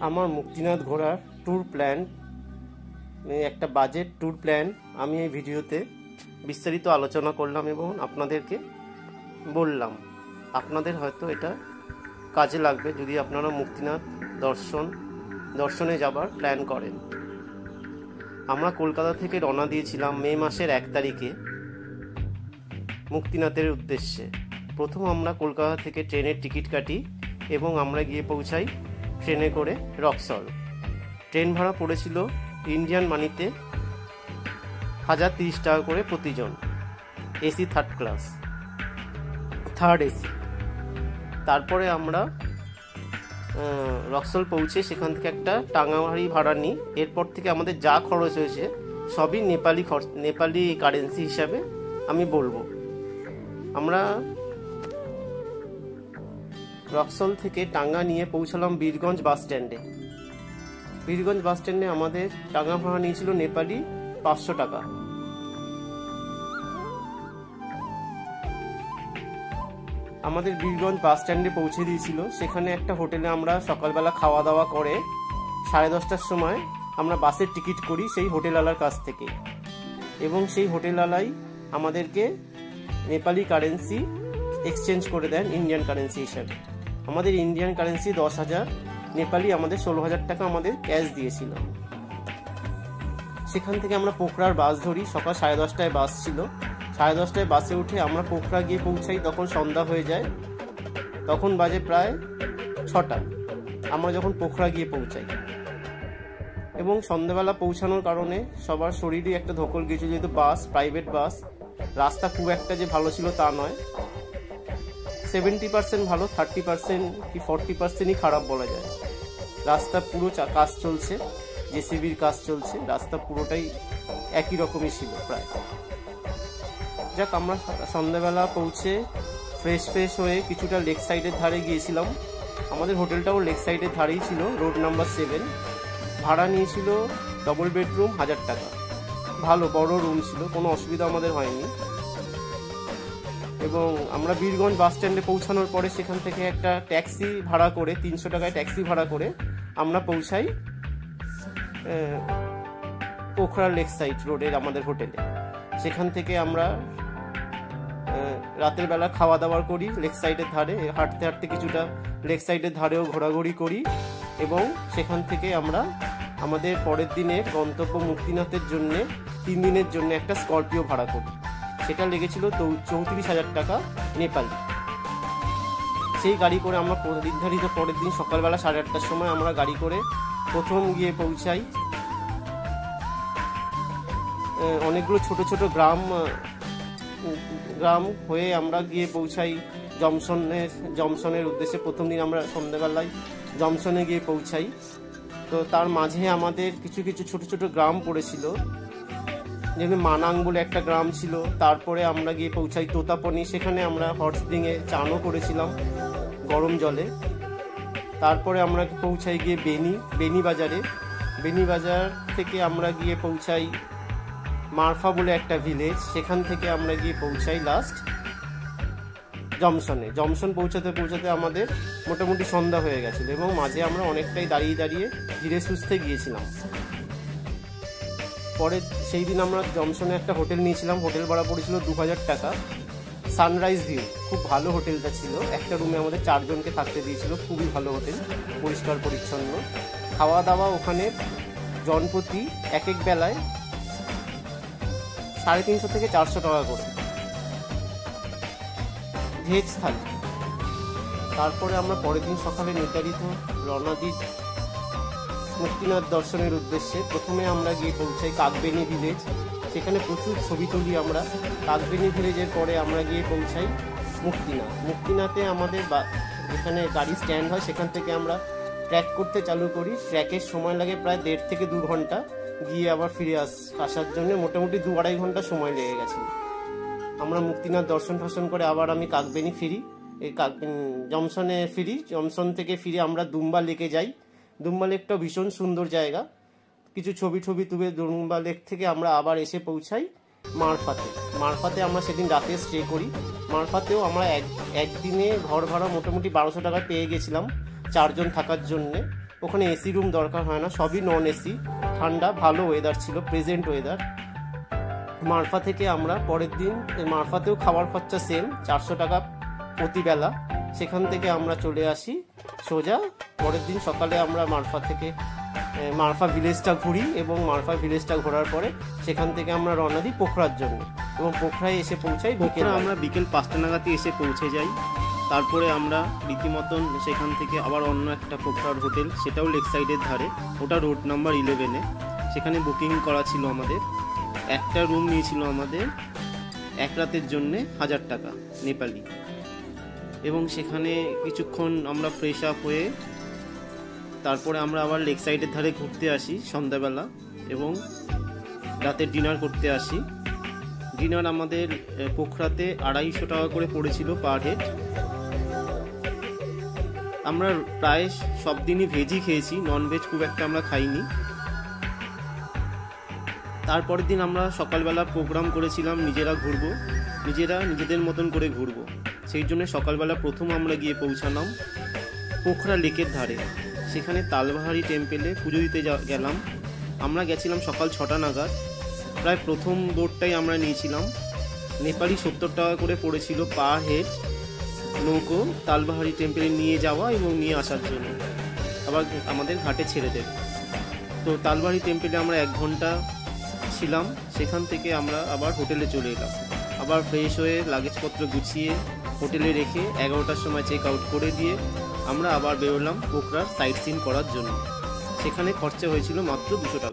আমার মুক্তিনাথ ঘোরার tour plan, একটা বাজেট ট্যুর প্ল্যান আমি এই ভিডিওতে বিস্তারিত আলোচনা করলাম এবং আপনাদেরকে বললাম। আপনাদের হয়তো এটা কাজে লাগবে যদি আপনারা মুক্তিনাথ দর্শনে যাবার প্ল্যান করেন। আমরা কলকাতা থেকে রওনা দিয়েছিলাম মে মাসের 1 তারিখে মুক্তিনাথের উদ্দেশ্যে। প্রথম আমরা কলকাতা থেকে ট্রেনের টিকিট কাটি এবং আমরা গিয়ে পৌঁছাই ট্রেনে করে রক্সল। ট্রেন ভাড়া পড়েছিল ইন্ডিয়ান মানিতে 1030 টাকা করে প্রতিজন, এসি থার্ড এসি। তারপরে আমরা রক্সল পৌঁছে সেখান থেকে একটা টাঙ্গামারি ভাড়া নিই। এরপর থেকে আমাদের যা খরচ হয়েছে সবই নেপালি কারেন্সি হিসাবে আমি বলবো। আমরা রক্সল থেকে টাঙ্গা নিয়ে পৌঁছালাম বীরগঞ্জ বাস স্ট্যান্ডে। বীরগঞ্জ বাস স্ট্যান্ডে আমাদের টাঙ্গা ভাড়া নিয়েছিল নেপালি 500 টাকা। আমাদের বীরগঞ্জ বাস স্ট্যান্ডে পৌঁছে দিয়েছিল। সেখানে একটা হোটেলে আমরা সকালবেলা খাওয়া দাওয়া করে 10:30টার সময় আমরা বাসের টিকিট করি সেই হোটেলওয়ালার কাছ থেকে, এবং সেই হোটেলওয়ালাই আমাদেরকে নেপালি কারেন্সি এক্সচেঞ্জ করে দেন ইন্ডিয়ান কারেন্সি হিসাবে। আমাদের ইন্ডিয়ান কারেন্সি 10,000, নেপালি আমাদের 16,000 টাকা আমাদের ক্যাশ দিয়েছিল। সেখান থেকে আমরা পোখরার বাস ধরি। সকাল 10:30টায় বাস ছিল। 10:30টায় বাসে উঠে আমরা পোখরা গিয়ে পৌঁছাই। তখন সন্ধ্যা হয়ে যায়, তখন বাজে প্রায় 6টা আমরা যখন পোখরা গিয়ে পৌঁছাই। এবং সন্ধ্যাবেলা পৌঁছানোর কারণে সবার শরীরে একটা ধকল গিয়েছিল, যেহেতু বাস প্রাইভেট বাস। রাস্তা খুব একটা যে ভালো ছিল তা নয়, 70% ভালো, 30% কি 40%ই খারাপ বলা যায়। রাস্তা পুরো কাজ চলছে, জেসিবির কাজ চলছে, রাস্তা পুরোটাই একই রকমই ছিল প্রায়। যাক, আমরা সন্ধ্যাবেলা পৌঁছে ফ্রেশ হয়ে কিছুটা লেক সাইডের ধারে গিয়েছিলাম। আমাদের হোটেলটাও লেক সাইডের ধারেই ছিল, রোড নাম্বার 7। ভাড়া নিয়েছিল ডবল বেডরুম 1000 টাকা। ভালো বড় রুম ছিল, কোনো অসুবিধা আমাদের হয়নি। এবং আমরা বীরগঞ্জ বাস স্ট্যান্ডে পৌঁছানোর পরে সেখান থেকে একটা ট্যাক্সি ভাড়া করে 300 টাকায় ট্যাক্সি ভাড়া করে আমরা পৌঁছাই পোখরা লেক সাইড রোডের আমাদের হোটেলে। সেখান থেকে আমরা রাতের বেলা খাওয়া দাওয়া করি লেক সাইডের ধারে। হাঁটতে কিছুটা লেক সাইডের ধারেও ঘোরাঘুরি করি এবং সেখান থেকে আমরা আমাদের পরের দিনের গন্তব্য মুক্তিনাথের জন্য 3 দিনের জন্য একটা স্করপিও ভাড়া করি। সেটা লেগেছিল 34,000 টাকা নেপালি। সেই গাড়ি করে আমরা নির্ধারিত পরের দিন সকালবেলা 8:30টার সময় আমরা গাড়ি করে প্রথম গিয়ে পৌঁছাই। অনেকগুলো ছোট ছোট গ্রাম হয়ে আমরা গিয়ে পৌঁছাই জমসনের উদ্দেশ্যে। প্রথম দিন আমরা সন্ধ্যাবেলায় জমসনে গিয়ে পৌঁছাই। তো তার মাঝে আমাদের কিছু ছোট ছোট গ্রাম পড়েছিল, যেমন মানাং বলে একটা গ্রাম ছিল। তারপরে আমরা গিয়ে পৌঁছাই তোতাপনি। সেখানে আমরা হট স্প্রিংয়ে চানও করেছিলাম গরম জলে। তারপরে আমরা পৌঁছাই গিয়ে বেনি বাজার থেকে আমরা গিয়ে পৌঁছাই মারফা বলে একটা ভিলেজ। সেখান থেকে আমরা গিয়ে পৌঁছাই লাস্ট জমসন পৌঁছাতে আমাদের মোটামুটি সন্ধ্যা হয়ে গেছিল এবং মাঝে আমরা অনেকটাই দাঁড়িয়ে ধীরে সুস্থে গিয়েছিলাম। পরে সেই দিন আমরা জমসনে একটা হোটেল নিয়েছিলাম। হোটেল ভাড়া পড়েছিল 2000 টাকা। সানরাইজ ভিউ, খুব ভালো হোটেলটা ছিল। একটা রুমে আমাদের 4 জনকে থাকতে দিয়েছিল। খুবই ভালো হোটেল, পরিষ্কার পরিচ্ছন্ন। খাওয়া দাওয়া ওখানে জনপ্রতি এক বেলায় 350 থেকে 400 টাকা করে ভেজ থালি। তারপরে আমরা পরের দিন সকালে নির্ধারিত রওনা দিই মুক্তিনাথ দর্শনের উদ্দেশ্যে। প্রথমে আমরা গিয়ে পৌঁছাই কাকবেনি ভিলেজ। সেখানে প্রচুর ছবি তুলি আমরা। কাকবেনি ভিলেজের পরে আমরা গিয়ে পৌঁছাই মুক্তিনাথে আমাদের যেখানে গাড়ি স্ট্যান্ড হয় সেখান থেকে আমরা ট্র্যাক করতে চালু করি। ট্র্যাকের সময় লাগে প্রায় 1.5 থেকে 2 ঘন্টা। গিয়ে আবার ফিরে আসার জন্য মোটামুটি 2-2.5 ঘন্টা সময় লেগে গেছে। আমরা মুক্তিনাথ দর্শন করে আবার আমি কাকবেনি ফিরি, জমসনে ফিরি। জমসন থেকে ফিরে আমরা দুম্বা লেকে যাই। দুম্বা লেকটাও ভীষণ সুন্দর জায়গা। কিছু ছবি তুলে দুম্বা লেক থেকে আমরা আবার এসে পৌঁছাই মারফাতে আমরা সেদিন রাতে স্টে করি। মারফাতেও আমরা একদিনে ঘর ভাড়া মোটামুটি 1200 টাকা পেয়ে গেছিলাম 4 জন থাকার জন্যে। ওখানে এসি রুম দরকার হয় না, সবই নন এসি, ঠান্ডা, ভালো ওয়েদার ছিল, প্রেজেন্ট ওয়েদার। মারফা থেকে আমরা পরের দিন, মারফাতেও খাবার খরচা সেম 400 টাকা প্রতিবেলা। সেখান থেকে আমরা চলে আসি সোজা পরের দিন সকালে। আমরা মারফা থেকে মারফা ভিলেজটা ঘুরি এবং মারফা ভিলেজটা ঘোরার পরে সেখান থেকে আমরা রওনা দিই পোখরার জন্য এবং পোখরায় এসে পৌঁছাই বিকেল। আমরা বিকেল 5টা নাগাদই এসে পৌঁছে যাই। তারপরে আমরা রীতিমতন সেখান থেকে আবার অন্য একটা পোখরার হোটেল, সেটাও লেক সাইডের ধারে, ওটা রোড নাম্বার 11-এ, সেখানে বুকিং করা ছিল আমাদের। একটা রুম নিয়েছিল আমাদের এক রাতের জন্যে 1000 টাকা নেপালি। এবং সেখানে কিছুক্ষণ আমরা ফ্রেশ আপ হয়ে তারপরে আমরা আবার লেক সাইডের ধারে ঘুরতে আসি সন্ধ্যাবেলা এবং রাতের ডিনার করতে আসি। ডিনার আমাদের পোখরাতে 250 টাকা করে পড়েছিল পার হেড। আমরা প্রায় সব দিনই ভেজই খেয়েছি, ননভেজ খুব একটা আমরা খাইনি। তারপরের দিন আমরা সকালবেলা প্রোগ্রাম করেছিলাম নিজেরা ঘুরবো, নিজেদের মতন করে ঘুরবো। সেই জন্য সকালবেলা প্রথম আমরা গিয়ে পৌঁছালাম পোখরা লেকের ধারে। সেখানে তালবাহারি টেম্পেলে পুজো দিতে গেলাম। আমরা গেছিলাম সকাল 6টা নাগাদ। প্রায় প্রথম বোটটাই আমরা নিয়েছিলাম। নেপালি 70 টাকা করে পড়েছিল পার হেড নৌকো তালবাহারি টেম্পেলে নিয়ে যাওয়া এবং নিয়ে আসার জন্য, আবার আমাদের ঘাটে ছেড়ে দেবে। তো তালবাহারি টেম্পেলে আমরা 1 ঘন্টা ছিলাম। সেখান থেকে আমরা আবার হোটেলে চলে এলাম। আবার ফ্রেশ হয়ে লাগেজপত্র গুছিয়ে হোটেলে রেখে 11টার সময় চেক আউট করে দিয়ে আমরা আবার বেরোলাম পোখরার সাইট সিন করার জন্য। সেখানে খরচা হয়েছিল মাত্র 200 টাকা।